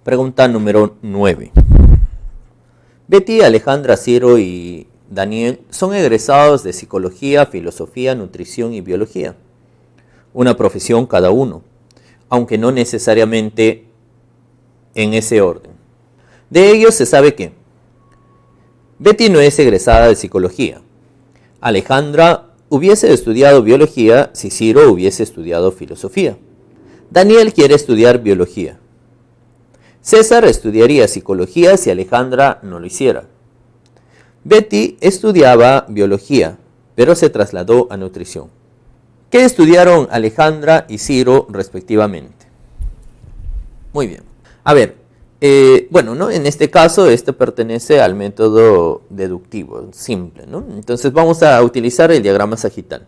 Pregunta número 9. Betty, Alejandra, Ciro y Daniel son egresados de Psicología, Filosofía, Nutrición y Biología. Una profesión cada uno, aunque no necesariamente en ese orden. De ellos se sabe que Betty no es egresada de Psicología. Alejandra hubiese estudiado Biología si Ciro hubiese estudiado Filosofía. Daniel quiere estudiar Biología. César estudiaría Psicología si Alejandra no lo hiciera. Betty estudiaba Biología, pero se trasladó a Nutrición. ¿Qué estudiaron Alejandra y Ciro respectivamente? Muy bien. A ver, en este caso, esto pertenece al método deductivo, simple, ¿no? Entonces vamos a utilizar el diagrama sagital.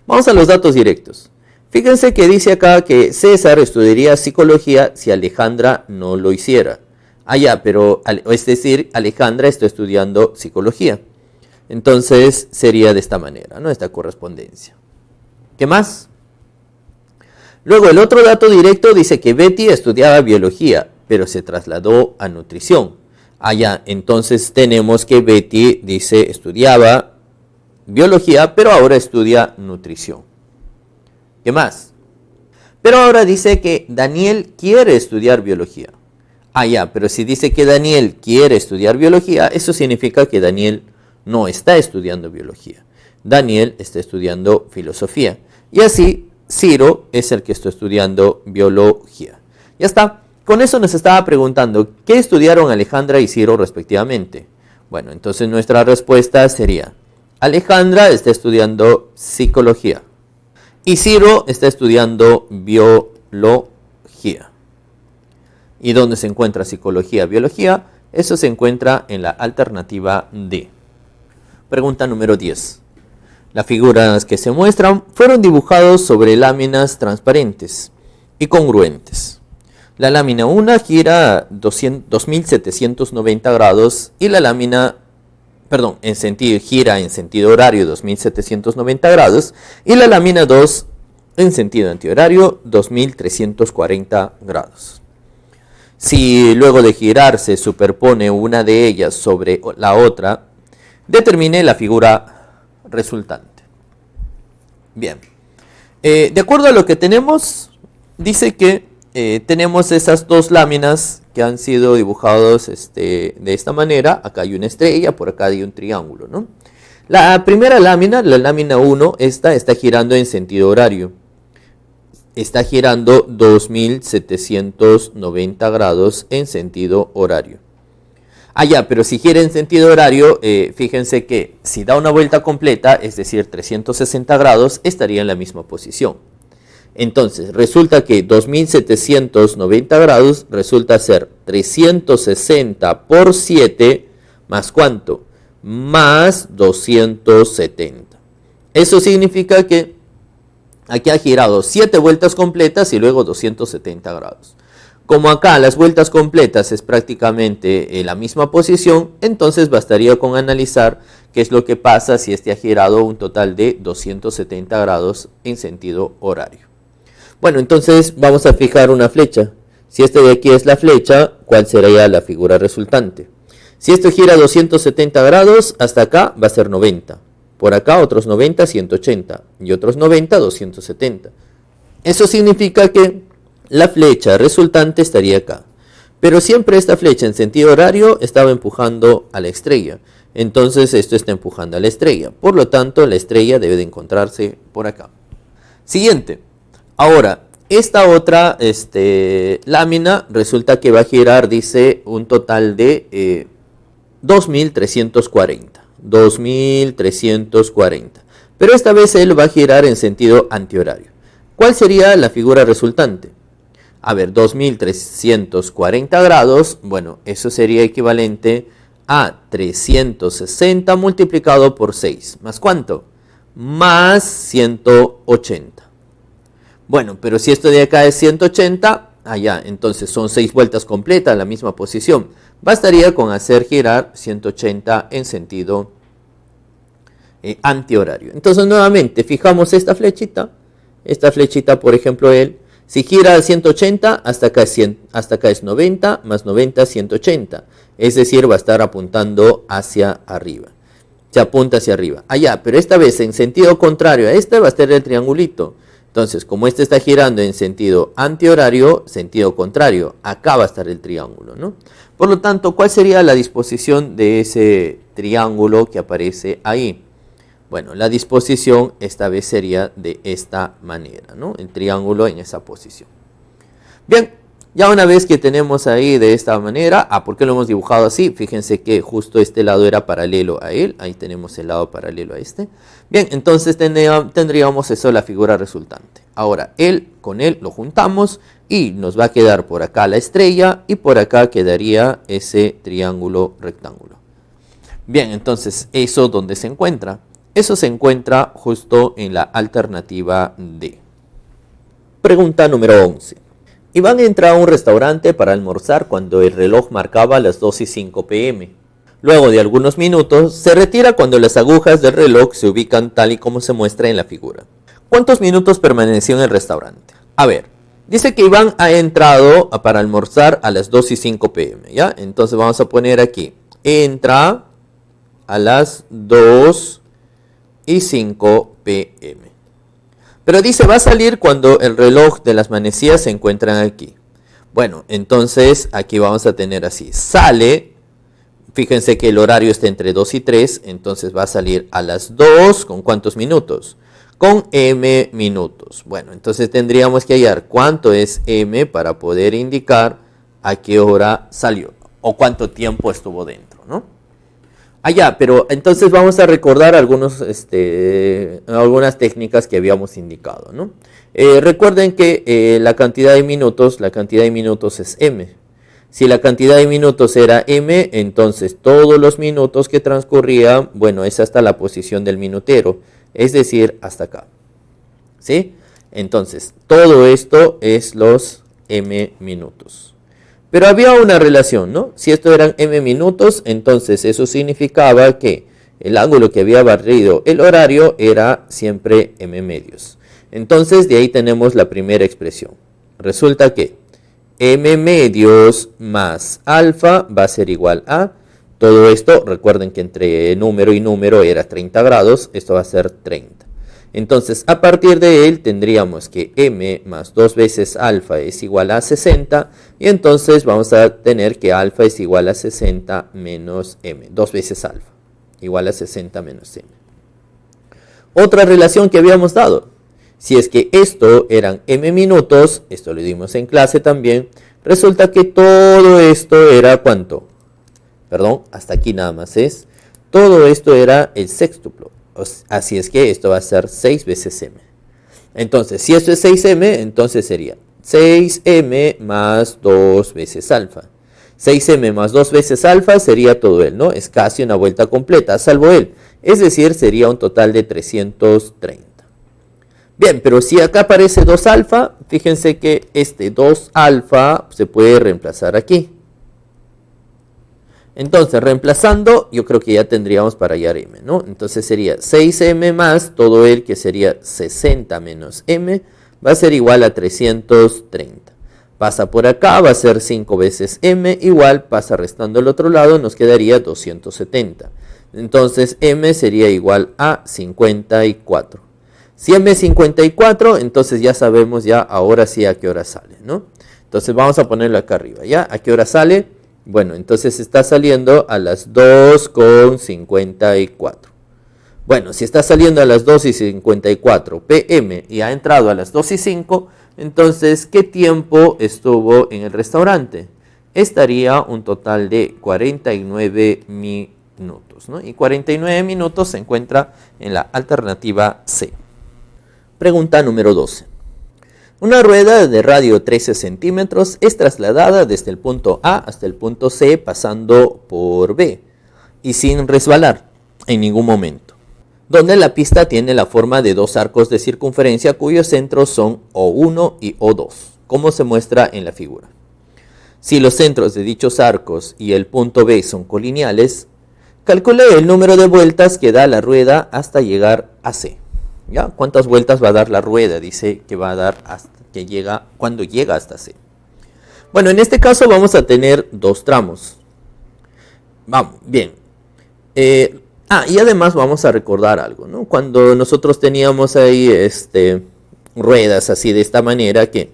Vamos a los datos directos. Fíjense que dice acá que César estudiaría Psicología si Alejandra no lo hiciera. Pero es decir, Alejandra está estudiando Psicología. Entonces sería de esta manera, ¿no? Esta correspondencia. ¿Qué más? Luego el otro dato directo dice que Betty estudiaba Biología, pero se trasladó a Nutrición. Entonces tenemos que Betty dice estudiaba Biología, pero ahora estudia Nutrición. ¿Qué más? Pero ahora dice que Daniel quiere estudiar Biología. Pero si dice que Daniel quiere estudiar Biología, eso significa que Daniel no está estudiando Biología. Daniel está estudiando Filosofía. Y así, Ciro es el que está estudiando Biología. Ya está. Con eso nos estaba preguntando, ¿qué estudiaron Alejandra y Ciro respectivamente? Bueno, entonces nuestra respuesta sería, Alejandra está estudiando Psicología. Y Ciro está estudiando Biología. ¿Y dónde se encuentra Psicología, Biología? Eso se encuentra en la alternativa D. Pregunta número 10. Las figuras que se muestran fueron dibujadas sobre láminas transparentes y congruentes. La lámina 1 gira 2790 grados y la lámina gira en sentido horario 2790 grados y la lámina 2 en sentido antihorario 2340 grados. Si luego de girar se superpone una de ellas sobre la otra, determine la figura resultante. Bien, de acuerdo a lo que tenemos, dice que tenemos esas dos láminas que han sido dibujados de esta manera. Acá hay una estrella, por acá hay un triángulo, ¿no? La primera lámina, la lámina 1, está girando en sentido horario. Está girando 2790 grados en sentido horario. Pero si gira en sentido horario, fíjense que si da una vuelta completa, es decir, 360 grados, estaría en la misma posición. Entonces, resulta que 2790 grados resulta ser 360 por 7, ¿más cuánto? Más 270. Eso significa que aquí ha girado 7 vueltas completas y luego 270 grados. Como acá las vueltas completas es prácticamente la misma posición, entonces bastaría con analizar qué es lo que pasa si ha girado un total de 270 grados en sentido horario. Bueno, entonces vamos a fijar una flecha. Si este de aquí es la flecha, ¿cuál sería la figura resultante? Si esto gira 270 grados, hasta acá va a ser 90. Por acá otros 90, 180. Y otros 90, 270. Eso significa que la flecha resultante estaría acá. Pero siempre esta flecha en sentido horario estaba empujando a la estrella. Entonces esto está empujando a la estrella. Por lo tanto, la estrella debe de encontrarse por acá. Siguiente. Ahora, esta otra lámina resulta que va a girar, dice, un total de 2340. 2340. Pero esta vez él va a girar en sentido antihorario. ¿Cuál sería la figura resultante? 2340 grados, bueno, eso sería equivalente a 360 multiplicado por 6. ¿Más cuánto? Más 180. Bueno, pero si esto de acá es 180, entonces son 6 vueltas completas en la misma posición. Bastaría con hacer girar 180 en sentido antihorario. Entonces nuevamente fijamos esta flechita, por ejemplo él Si gira a 180, hasta acá es 90, más 90, 180. Es decir, va a estar apuntando hacia arriba. Se apunta hacia arriba. Allá, pero esta vez en sentido contrario a este va a estar el triangulito. Entonces, como este está girando en sentido antihorario, sentido contrario, acá va a estar el triángulo, ¿no? Por lo tanto, ¿cuál sería la disposición de ese triángulo que aparece ahí? Bueno, la disposición esta vez sería de esta manera, ¿no? El triángulo en esa posición. Bien, ya una vez que tenemos ahí de esta manera, ¿por qué lo hemos dibujado así? Fíjense que justo este lado era paralelo a él, ahí tenemos el lado paralelo a este. Bien, entonces tendríamos eso, la figura resultante. Ahora, él con él lo juntamos y nos va a quedar por acá la estrella y por acá quedaría ese triángulo rectángulo. Bien, entonces, ¿eso dónde se encuentra? Eso se encuentra justo en la alternativa D. Pregunta número 11. Iván entra a un restaurante para almorzar cuando el reloj marcaba las 2:05 p.m. Luego de algunos minutos, se retira cuando las agujas del reloj se ubican tal y como se muestra en la figura. ¿Cuántos minutos permaneció en el restaurante? A ver, dice que Iván ha entrado para almorzar a las 2:05 p.m., ¿ya? Entonces vamos a poner aquí, entra a las 2:05 p.m. Pero dice, va a salir cuando el reloj de las manecillas se encuentran aquí. Bueno, entonces aquí vamos a tener así. Sale, fíjense que el horario está entre 2 y 3, entonces va a salir a las 2, ¿con cuántos minutos? Con m minutos. Bueno, entonces tendríamos que hallar cuánto es m para poder indicar a qué hora salió o cuánto tiempo estuvo dentro, ¿no? Pero entonces vamos a recordar algunas técnicas que habíamos indicado, ¿no? Recuerden que la cantidad de minutos es m. Si la cantidad de minutos era m, entonces todos los minutos que transcurrían, bueno, es hasta la posición del minutero, es decir, hasta acá, ¿sí? Entonces, todo esto es los m minutos. Pero había una relación, ¿no? Si esto eran m minutos, entonces eso significaba que el ángulo que había barrido el horario era siempre m medios. Entonces de ahí tenemos la primera expresión. Resulta que m medios más alfa va a ser igual a, todo esto, recuerden que entre número y número era 30 grados, esto va a ser 30. Entonces, a partir de él tendríamos que m más 2 veces alfa es igual a 60, y entonces vamos a tener que alfa es igual a 60 menos m, 2 veces alfa, igual a 60 menos m. Otra relación que habíamos dado, si es que esto eran m minutos, esto lo dimos en clase también, resulta que todo esto era ¿cuánto? Perdón, hasta aquí nada más es, todo esto era el sextuplo. Así es que esto va a ser 6 veces m. Entonces, si esto es 6m, entonces sería 6m más 2 veces alfa. 6m más 2 veces alfa sería todo él, ¿no? Es casi una vuelta completa, salvo él. Es decir, sería un total de 330. Bien, pero si acá aparece 2 alfa, fíjense que este 2 alfa se puede reemplazar aquí. Entonces, reemplazando, yo creo que ya tendríamos para hallar m, ¿no? Entonces sería 6m más todo el que sería 60 menos m, va a ser igual a 330. Pasa por acá, va a ser 5 veces m, igual pasa restando al otro lado, nos quedaría 270. Entonces, m sería igual a 54. Si m es 54, entonces ya sabemos ya ahora sí a qué hora sale, ¿no? Entonces vamos a ponerlo acá arriba, ¿ya? ¿A qué hora sale? Bueno, entonces está saliendo a las 2:54. Bueno, si está saliendo a las 2:54 pm y ha entrado a las 2:05, entonces, ¿qué tiempo estuvo en el restaurante? Estaría un total de 49 minutos, ¿no? Y 49 minutos se encuentra en la alternativa C. Pregunta número 12. Una rueda de radio 13 centímetros es trasladada desde el punto A hasta el punto C pasando por B y sin resbalar en ningún momento, donde la pista tiene la forma de dos arcos de circunferencia cuyos centros son O1 y O2, como se muestra en la figura. Si los centros de dichos arcos y el punto B son colineales, calcule el número de vueltas que da la rueda hasta llegar a C. ¿Ya? ¿Cuántas vueltas va a dar la rueda? Dice que va a dar hasta cuando llega hasta C. Bueno, en este caso vamos a tener dos tramos. Vamos, bien. Y además vamos a recordar algo, ¿no? Cuando nosotros teníamos ahí ruedas así de esta manera que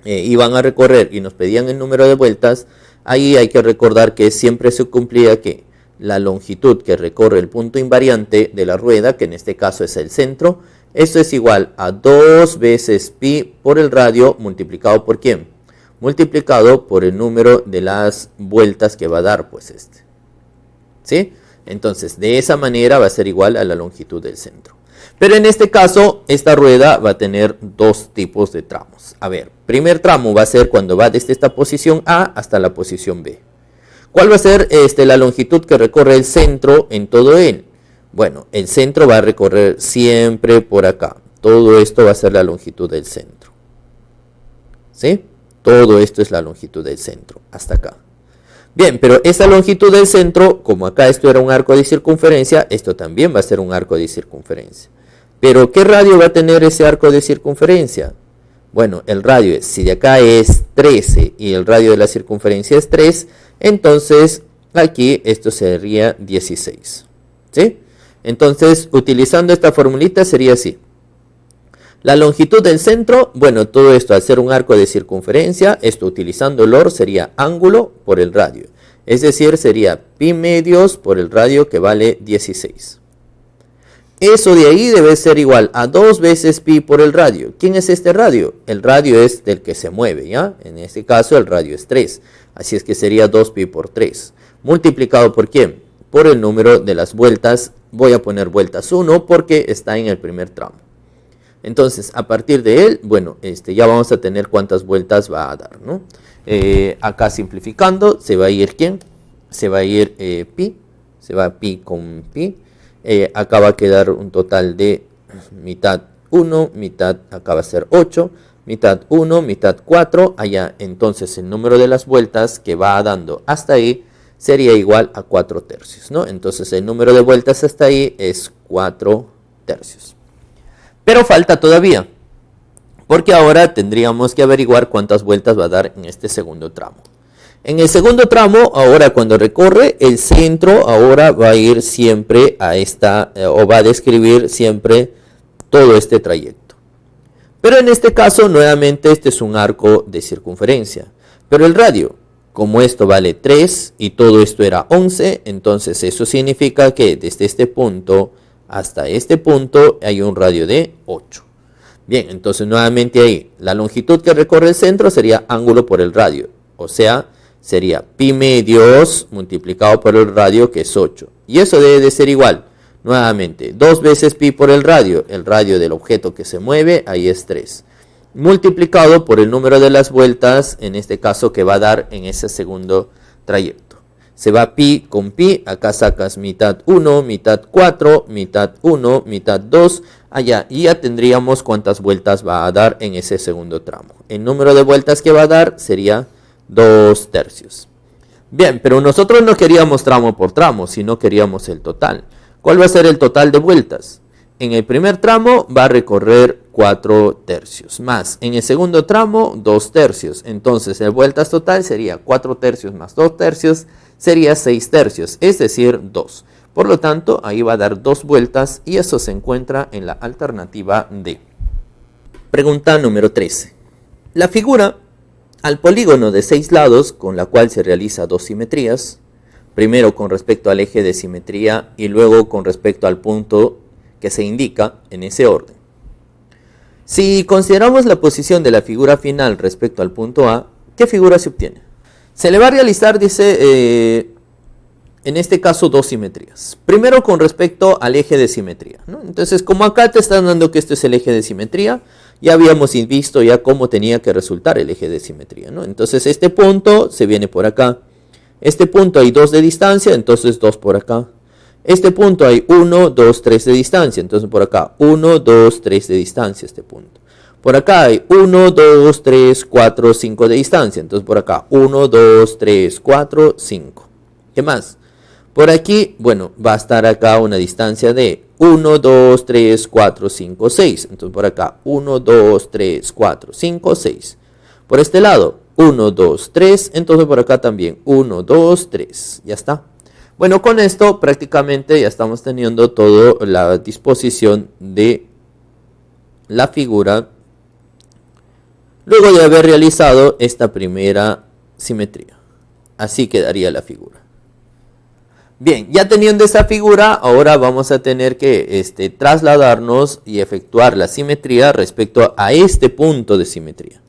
iban a recorrer y nos pedían el número de vueltas, ahí hay que recordar que siempre se cumplía que la longitud que recorre el punto invariante de la rueda, que en este caso es el centro, esto es igual a 2 veces pi por el radio multiplicado por ¿quién? Multiplicado por el número de las vueltas que va a dar, pues ¿sí? Entonces, de esa manera va a ser igual a la longitud del centro. Pero en este caso, esta rueda va a tener dos tipos de tramos. A ver, primer tramo va a ser cuando va desde esta posición A hasta la posición B. ¿Cuál va a ser la longitud que recorre el centro en todo él? Bueno, el centro va a recorrer siempre por acá. Todo esto va a ser la longitud del centro. ¿Sí? Todo esto es la longitud del centro, hasta acá. Bien, pero esa longitud del centro, como acá esto era un arco de circunferencia, esto también va a ser un arco de circunferencia. Pero, ¿qué radio va a tener ese arco de circunferencia? Bueno, el radio es, si de acá es 13 y el radio de la circunferencia es 3, entonces aquí esto sería 16. ¿Sí? Entonces, utilizando esta formulita sería así. La longitud del centro, bueno, todo esto al ser un arco de circunferencia, esto utilizando el OR sería ángulo por el radio. Es decir, sería pi medios por el radio que vale 16. Eso de ahí debe ser igual a 2 veces pi por el radio. ¿Quién es este radio? El radio es del que se mueve, ¿ya? En este caso el radio es 3. Así es que sería 2 pi por 3. ¿Multiplicado por quién? Por el número de las vueltas. Voy a poner vueltas 1 porque está en el primer tramo. Entonces, a partir de él, bueno, ya vamos a tener cuántas vueltas va a dar, ¿no? Acá simplificando, se va a ir ¿quién? Se va a ir pi, se va pi con pi. Acá va a quedar un total de mitad 1, mitad, acá va a ser 8, mitad 1, mitad 4. Allá, entonces, el número de las vueltas que va dando hasta ahí sería igual a 4 tercios, ¿no? Entonces, el número de vueltas hasta ahí es 4 tercios. Pero falta todavía, porque ahora tendríamos que averiguar cuántas vueltas va a dar en este segundo tramo. En el segundo tramo, ahora cuando recorre, el centro ahora va a ir siempre a o va a describir siempre todo este trayecto. Pero en este caso, nuevamente, este es un arco de circunferencia. Pero el radio, como esto vale 3 y todo esto era 11, entonces eso significa que desde este punto hasta este punto hay un radio de 8. Bien, entonces nuevamente ahí, la longitud que recorre el centro sería ángulo por el radio. O sea, sería pi medios multiplicado por el radio, que es 8. Y eso debe de ser igual, nuevamente, 2 veces pi por el radio del objeto que se mueve, ahí es 3. Multiplicado por el número de las vueltas, en este caso que va a dar en ese segundo trayecto. Se va pi con pi, acá sacas mitad 1, mitad 4, mitad 1, mitad 2, allá, y ya tendríamos cuántas vueltas va a dar en ese segundo tramo. El número de vueltas que va a dar sería 2 tercios. Bien, pero nosotros no queríamos tramo por tramo, sino queríamos el total. ¿Cuál va a ser el total de vueltas? En el primer tramo va a recorrer 4 tercios, más en el segundo tramo 2 tercios. Entonces, el vueltas total sería 4 tercios más 2 tercios, sería 6 tercios, es decir, 2. Por lo tanto, ahí va a dar 2 vueltas y eso se encuentra en la alternativa D. Pregunta número 13. La figura al polígono de 6 lados con la cual se realiza 2 simetrías, primero con respecto al eje de simetría y luego con respecto al punto que se indica en ese orden. Si consideramos la posición de la figura final respecto al punto A, ¿qué figura se obtiene? Se le va a realizar, dice, en este caso 2 simetrías. Primero con respecto al eje de simetría, ¿no? Entonces, como acá te están dando que esto es el eje de simetría, ya habíamos visto ya cómo tenía que resultar el eje de simetría, ¿no? Entonces, este punto se viene por acá. Este punto hay 2 de distancia, entonces 2 por acá. Este punto hay 1, 2, 3 de distancia, entonces por acá 1, 2, 3 de distancia este punto. Por acá hay 1, 2, 3, 4, 5 de distancia, entonces por acá 1, 2, 3, 4, 5. ¿Qué más? Por aquí, bueno, va a estar acá una distancia de 1, 2, 3, 4, 5, 6. Entonces por acá 1, 2, 3, 4, 5, 6. Por este lado 1, 2, 3. Entonces por acá también 1, 2, 3. Ya está. Bueno, con esto prácticamente ya estamos teniendo toda la disposición de la figura luego de haber realizado esta primera simetría. Así quedaría la figura. Bien, ya teniendo esa figura, ahora vamos a tener que trasladarnos y efectuar la simetría respecto a este punto de simetría.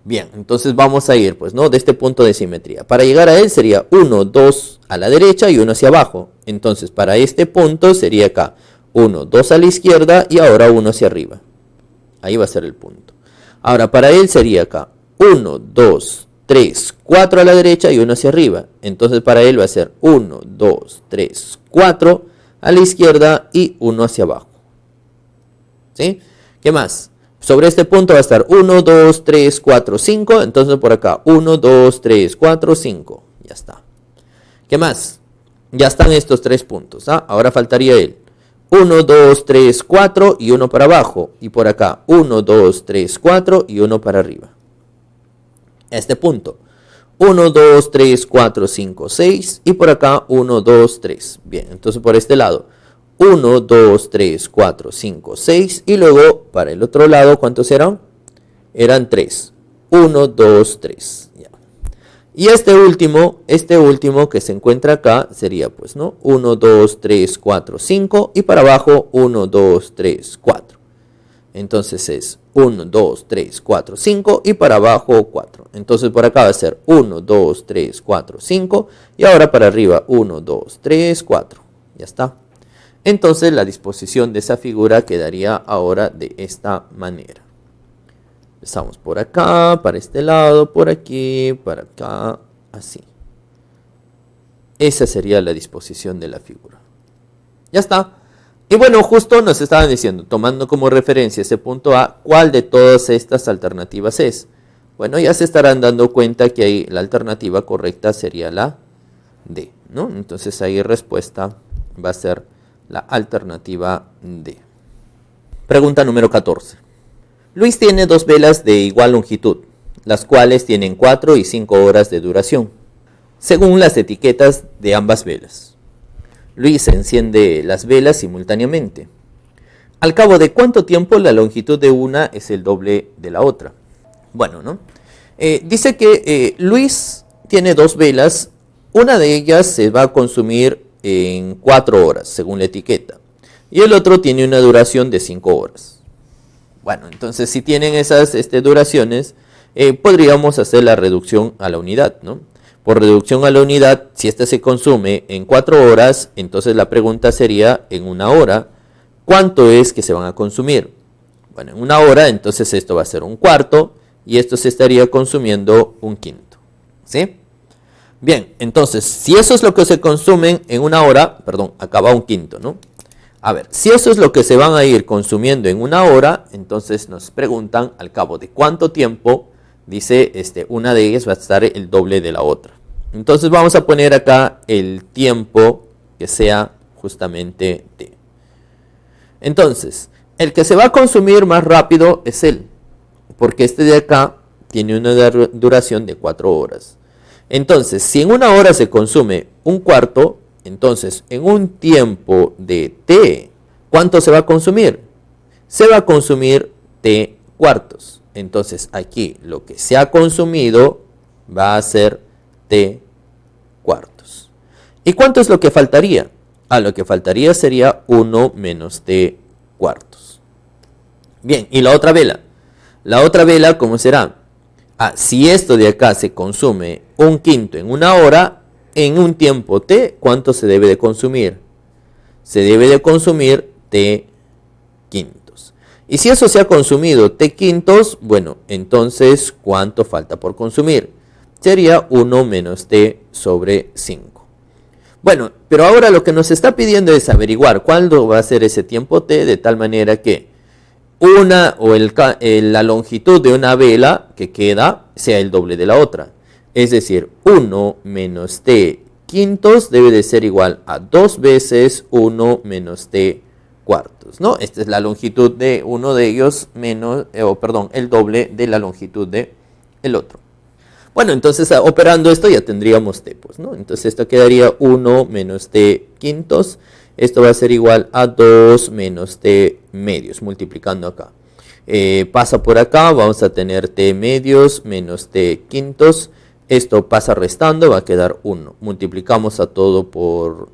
Bien, entonces vamos a ir, pues, ¿no? De este punto de simetría. Para llegar a él sería 1, 2 a la derecha y 1 hacia abajo. Entonces, para este punto sería acá 1, 2 a la izquierda y ahora 1 hacia arriba. Ahí va a ser el punto. Ahora, para él sería acá 1, 2, 3, 4 a la derecha y 1 hacia arriba. Entonces para él va a ser 1, 2, 3, 4 a la izquierda y 1 hacia abajo. ¿Sí? ¿Qué más? Sobre este punto va a estar 1, 2, 3, 4, 5. Entonces por acá 1, 2, 3, 4, 5. Ya está. ¿Qué más? Ya están estos 3 puntos. ¿Ah? Ahora faltaría él. 1, 2, 3, 4 y 1 para abajo. Y por acá 1, 2, 3, 4 y 1 para arriba. Este punto 1, 2, 3, 4, 5, 6 y por acá 1, 2, 3. Bien, entonces por este lado 1, 2, 3, 4, 5, 6 y luego para el otro lado ¿cuántos eran? Eran 3. 1, 2, 3. Ya. Y este último que se encuentra acá sería pues, ¿no? 1, 2, 3, 4, 5 y para abajo 1, 2, 3, 4. Entonces es 1, 2, 3, 4, 5 y para abajo 4. Entonces por acá va a ser 1, 2, 3, 4, 5 y ahora para arriba 1, 2, 3, 4. Ya está. Entonces la disposición de esa figura quedaría ahora de esta manera. Empezamos por acá, para este lado, por aquí, para acá, así. Esa sería la disposición de la figura. Ya está. Y bueno, justo nos estaban diciendo, tomando como referencia ese punto A, ¿cuál de todas estas alternativas es? Bueno, ya se estarán dando cuenta que ahí la alternativa correcta sería la D, ¿no? Entonces ahí respuesta va a ser la alternativa D. Pregunta número 14. Luis tiene 2 velas de igual longitud, las cuales tienen 4 y 5 horas de duración, según las etiquetas de ambas velas. Luis enciende las velas simultáneamente. Al cabo de cuánto tiempo la longitud de una es el doble de la otra. Bueno, ¿no? Dice que Luis tiene 2 velas. Una de ellas se va a consumir en 4 horas, según la etiqueta. Y el otro tiene una duración de 5 horas. Bueno, entonces si tienen esas duraciones, podríamos hacer la reducción a la unidad, ¿no? Por reducción a la unidad, si esta se consume en 4 horas, entonces la pregunta sería, en una hora, ¿cuánto es que se van a consumir? Bueno, en una hora, entonces esto va a ser un cuarto, y esto se estaría consumiendo un quinto. ¿Sí? Bien, entonces, si eso es lo que se consumen en una hora, perdón, acá va un quinto, ¿no? A ver, si eso es lo que se van a ir consumiendo en una hora, entonces nos preguntan al cabo de cuánto tiempo, dice, una de ellas va a estar el doble de la otra. Entonces vamos a poner acá el tiempo que sea justamente T. Entonces, el que se va a consumir más rápido es él, porque este de acá tiene una duración de 4 horas. Entonces, si en una hora se consume un cuarto, entonces en un tiempo de T, ¿cuánto se va a consumir? Se va a consumir T cuartos. Entonces aquí lo que se ha consumido va a ser T cuartos. ¿Y cuánto es lo que faltaría? Lo que faltaría sería 1 menos T cuartos. Bien, ¿y la otra vela? La otra vela, ¿cómo será? Si esto de acá se consume un quinto en una hora, en un tiempo T, ¿cuánto se debe de consumir? Se debe de consumir T quintos. Y si eso se ha consumido T quintos, bueno, entonces, ¿cuánto falta por consumir? Sería 1 menos T sobre 5. Bueno, pero ahora lo que nos está pidiendo es averiguar cuándo va a ser ese tiempo T, de tal manera que la longitud de una vela que queda sea el doble de la otra. Es decir, 1 menos T quintos debe de ser igual a 2 veces 1 menos t cuartos, ¿no? Esta es la longitud de uno de ellos menos, el doble de la longitud de el otro. Bueno, entonces operando esto ya tendríamos t, pues, ¿no? Entonces esto quedaría 1 menos t quintos. Esto va a ser igual a 2 menos t medios, multiplicando acá. Pasa por acá, vamos a tener t medios menos t quintos. Esto pasa restando, va a quedar 1. Multiplicamos a todo por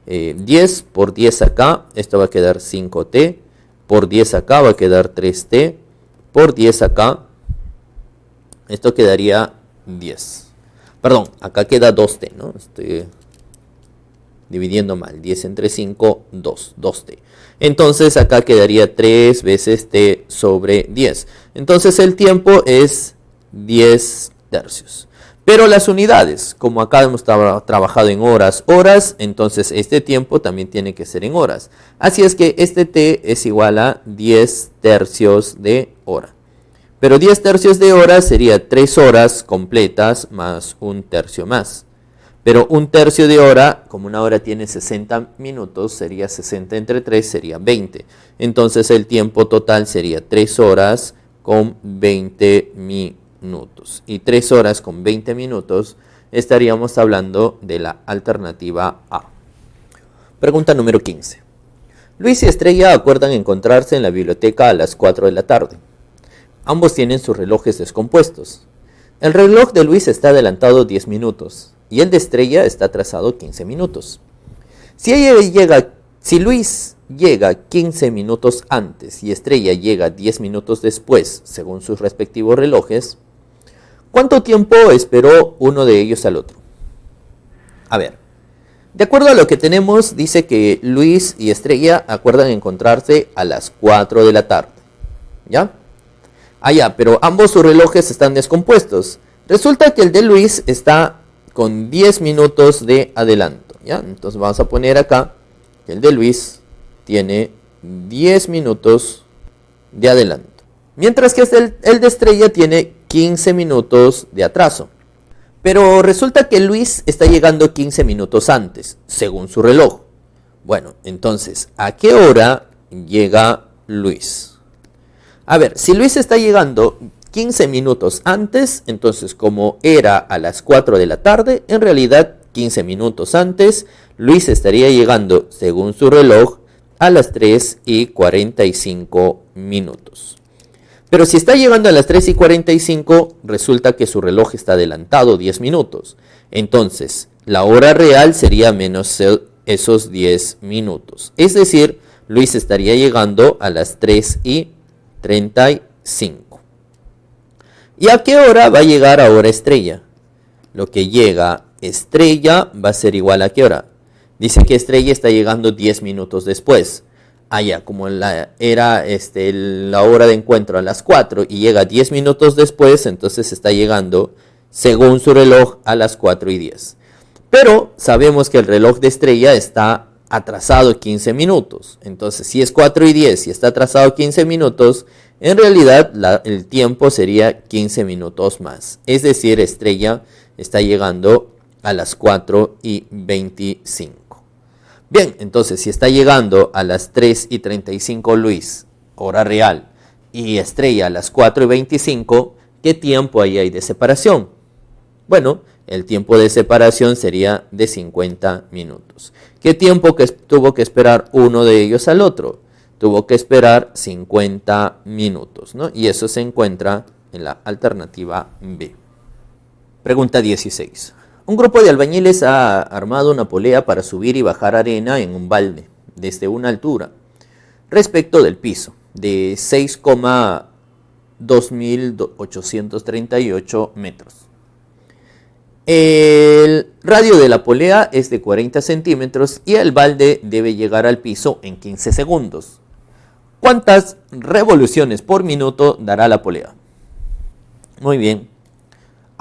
10, por 10 acá, esto va a quedar 5t. Por 10 acá va a quedar 3t. Por 10 acá, esto quedaría 10. Perdón, acá queda 2t, ¿no? Estoy dividiendo mal. 10 entre 5, 2t. Entonces acá quedaría 3 veces t sobre 10. Entonces el tiempo es 10 tercios. Pero las unidades, como acá hemos trabajado en horas, entonces este tiempo también tiene que ser en horas. Así es que este t es igual a 10 tercios de hora. Pero 10 tercios de hora sería 3 horas completas más un tercio más. Pero un tercio de hora, como una hora tiene 60 minutos, sería 60 entre 3, sería 20. Entonces el tiempo total sería 3 horas con 20 minutos. Y 3 horas con 20 minutos estaríamos hablando de la alternativa A. Pregunta número 15. Luis y Estrella acuerdan encontrarse en la biblioteca a las 4 de la tarde. Ambos tienen sus relojes descompuestos. El reloj de Luis está adelantado 10 minutos y el de Estrella está atrasado 15 minutos. Si Luis llega 15 minutos antes y Estrella llega 10 minutos después, según sus respectivos relojes, ¿cuánto tiempo esperó uno de ellos al otro? A ver, de acuerdo a lo que tenemos, dice que Luis y Estrella acuerdan encontrarse a las 4 de la tarde. ¿Ya? Pero ambos sus relojes están descompuestos. Resulta que el de Luis está con 10 minutos de adelanto, ¿ya? Entonces vamos a poner acá que el de Luis tiene 10 minutos de adelanto. Mientras que el de Estrella tiene 15 minutos de atraso. Pero resulta que Luis está llegando 15 minutos antes, según su reloj. Bueno, entonces, ¿a qué hora llega Luis? A ver, si Luis está llegando 15 minutos antes, entonces como era a las 4 de la tarde, en realidad 15 minutos antes, Luis estaría llegando, según su reloj, a las 3:45 minutos. Pero si está llegando a las 3:45, resulta que su reloj está adelantado 10 minutos. Entonces, la hora real sería menos esos 10 minutos. Es decir, Luis estaría llegando a las 3:35. ¿Y a qué hora va a llegar ahora Estrella? Lo que llega Estrella va a ser igual a qué hora. Dice que Estrella está llegando 10 minutos después. Como era la hora de encuentro a las 4 y llega 10 minutos después, entonces está llegando, según su reloj, a las 4:10. Pero sabemos que el reloj de Estrella está atrasado 15 minutos. Entonces, si es 4:10 y está atrasado 15 minutos, en realidad el tiempo sería 15 minutos más. Es decir, Estrella está llegando a las 4:25. Bien, entonces si está llegando a las 3:35 Luis, hora real, y Estrella a las 4:25, ¿qué tiempo ahí hay de separación? Bueno, el tiempo de separación sería de 50 minutos. ¿Qué tiempo tuvo que esperar uno de ellos al otro? Tuvo que esperar 50 minutos, ¿no? Y eso se encuentra en la alternativa B. Pregunta 16. Un grupo de albañiles ha armado una polea para subir y bajar arena en un balde desde una altura respecto del piso de 6,2838 metros. El radio de la polea es de 40 centímetros y el balde debe llegar al piso en 15 segundos. ¿Cuántas revoluciones por minuto dará la polea? Muy bien.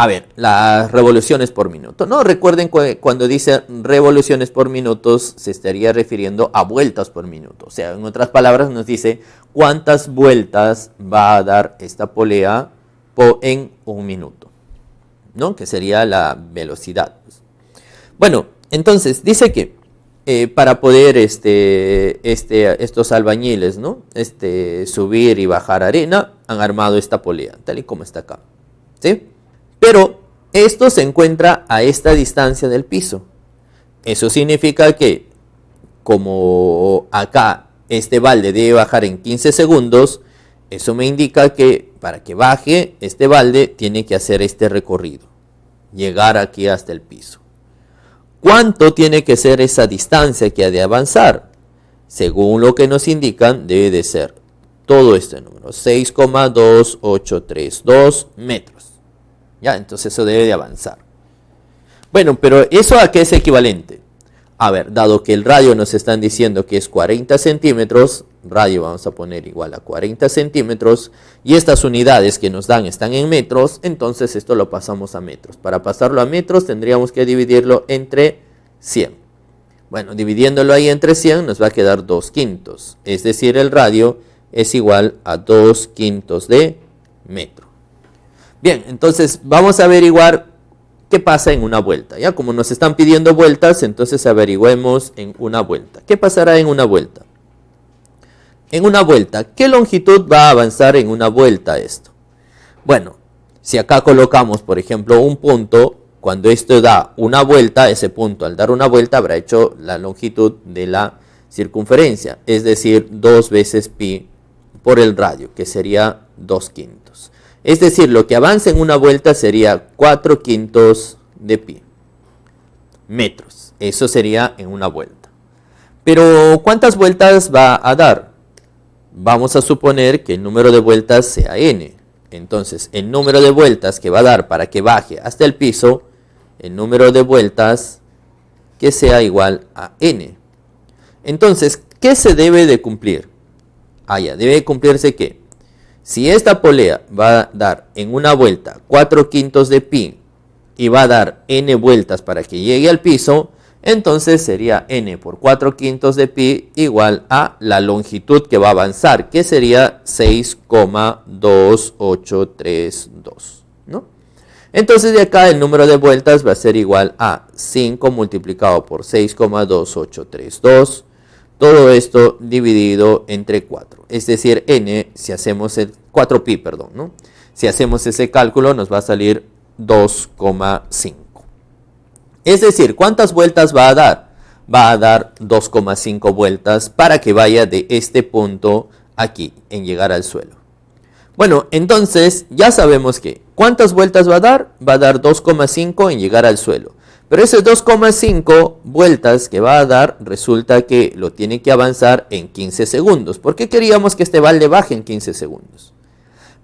A ver, las revoluciones por minuto. No, recuerden que cuando dice revoluciones por minutos se estaría refiriendo a vueltas por minuto. O sea, en otras palabras nos dice cuántas vueltas va a dar esta polea en un minuto, ¿no? Que sería la velocidad. Bueno, entonces dice que para poder estos albañiles, ¿no? Subir y bajar arena, han armado esta polea, tal y como está acá, ¿sí? Pero esto se encuentra a esta distancia del piso. Eso significa que como acá este balde debe bajar en 15 segundos, eso me indica que para que baje este balde tiene que hacer este recorrido, llegar aquí hasta el piso. ¿Cuánto tiene que ser esa distancia que ha de avanzar? Según lo que nos indican, debe de ser todo este número, 6,2832 metros. Ya, entonces eso debe de avanzar. Bueno, pero ¿eso a qué es equivalente? A ver, dado que el radio nos están diciendo que es 40 centímetros, radio vamos a poner igual a 40 centímetros, y estas unidades que nos dan están en metros, entonces esto lo pasamos a metros. Para pasarlo a metros tendríamos que dividirlo entre 100. Bueno, dividiéndolo ahí entre 100 nos va a quedar 2/5, es decir, el radio es igual a 2/5 de metro. Bien, entonces vamos a averiguar ¿qué pasa en una vuelta? Ya como nos están pidiendo vueltas, entonces averigüemos en una vuelta. ¿Qué pasará en una vuelta? En una vuelta, ¿qué longitud va a avanzar en una vuelta esto? Bueno, si acá colocamos, por ejemplo, un punto, cuando esto da una vuelta, ese punto al dar una vuelta habrá hecho la longitud de la circunferencia, es decir, 2 veces pi por el radio, que sería 2/5. Es decir, lo que avanza en una vuelta sería 4/5 de pi metros. Eso sería en una vuelta. Pero ¿cuántas vueltas va a dar? Vamos a suponer que el número de vueltas sea n. Entonces, el número de vueltas que va a dar para que baje hasta el piso, el número de vueltas que sea igual a n. Entonces, ¿qué se debe de cumplir? Ya, debe cumplirse que si esta polea va a dar en una vuelta 4/5 de pi y va a dar n vueltas para que llegue al piso, entonces sería n por 4/5 de pi igual a la longitud que va a avanzar, que sería 6,2832, ¿no? Entonces de acá el número de vueltas va a ser igual a 5 multiplicado por 6,2832. Todo esto dividido entre 4, es decir, n, si hacemos el 4pi, perdón, ¿no? Si hacemos ese cálculo nos va a salir 2,5. Es decir, ¿cuántas vueltas va a dar? Va a dar 2,5 vueltas para que vaya de este punto aquí, en llegar al suelo. Bueno, entonces ya sabemos que, ¿cuántas vueltas va a dar? Va a dar 2,5 en llegar al suelo. Pero ese 2,5 vueltas que va a dar, resulta que lo tiene que avanzar en 15 segundos. ¿Por qué queríamos que este balde baje en 15 segundos?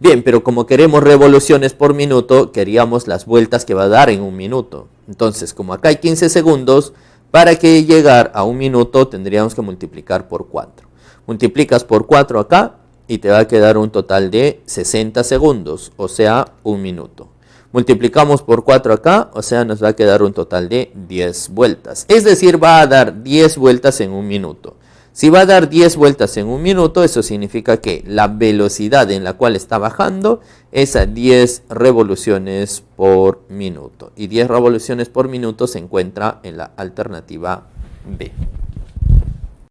Bien, pero como queremos revoluciones por minuto, queríamos las vueltas que va a dar en un minuto. Entonces, como acá hay 15 segundos, para que llegar a un minuto tendríamos que multiplicar por 4. Multiplicas por 4 acá y te va a quedar un total de 60 segundos, o sea, un minuto. Multiplicamos por 4 acá, o sea, nos va a quedar un total de 10 vueltas. Es decir, va a dar 10 vueltas en un minuto. Si va a dar 10 vueltas en un minuto, eso significa que la velocidad en la cual está bajando es a 10 revoluciones por minuto. Y 10 revoluciones por minuto se encuentra en la alternativa B.